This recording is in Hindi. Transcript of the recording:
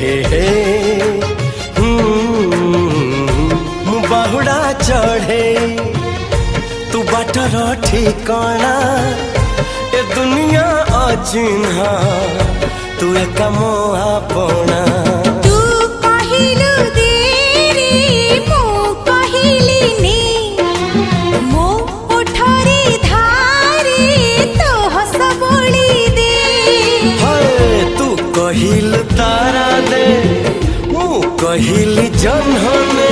हे मु बाहुड़ा चढ़े तू बाटर ठिकाना ए दुनिया अचिन्हा तू एका मो आपना कहिल तारा दे मु कहिल जन्हने